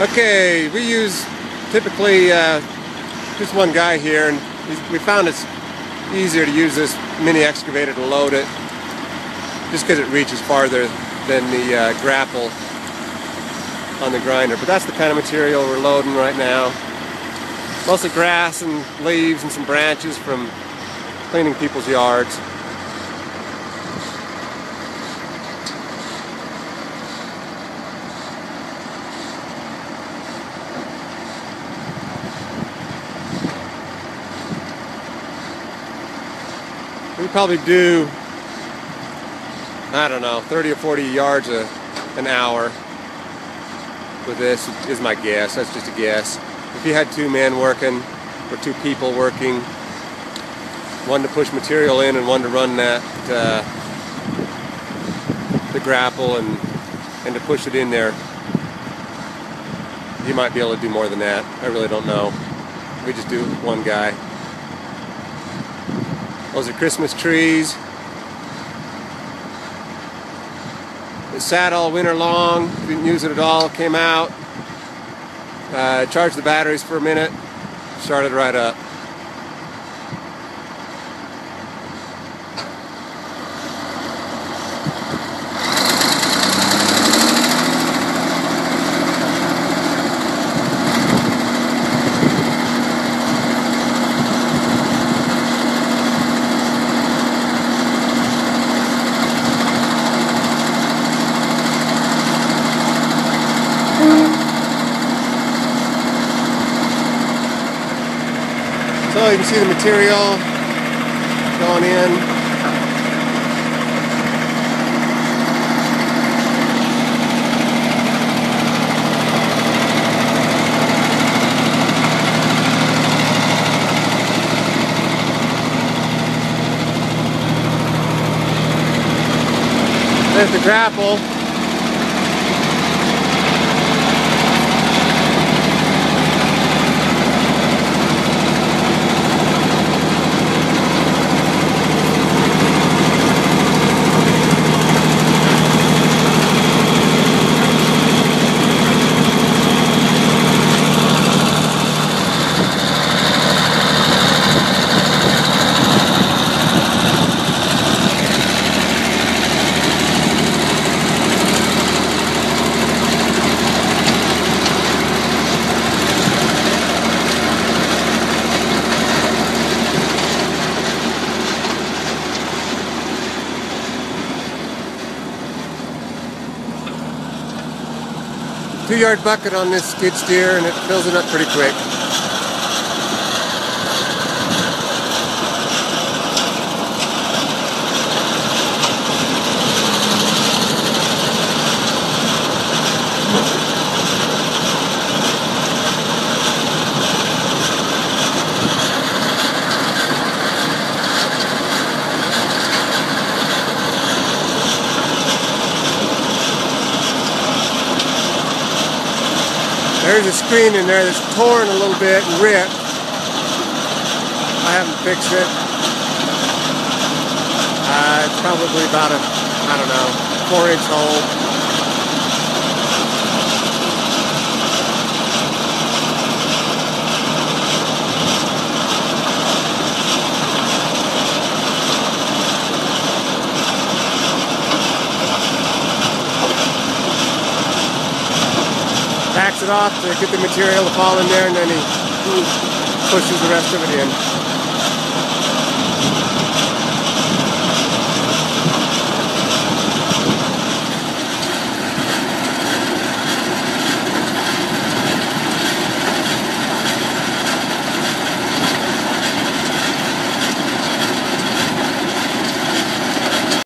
Okay, we use typically just one guy here, and we found it's easier to use this mini excavator to load it just because it reaches farther than the grapple on the grinder. But that's the kind of material we're loading right now. Mostly grass and leaves and some branches from cleaning people's yards. We probably do, I don't know, 30 or 40 yards an hour with this, is my guess. That's just a guess. If you had two men working, or two people working, one to push material in and one to run that the grapple and to push it in there, you might be able to do more than that. I really don't know. We just do it with one guy. Those are Christmas trees. It sat all winter long, didn't use it at all, came out, charged the batteries for a minute, started right up. So you can see the material going in. There's the grapple. Two-yard bucket on this skid steer, and it fills it up pretty quick. There's a screen in there that's torn a little bit and ripped. I haven't fixed it. It's probably about a, I don't know, 4-inch hole. Backs it off to get the material to fall in there, and then he pushes the rest of it in.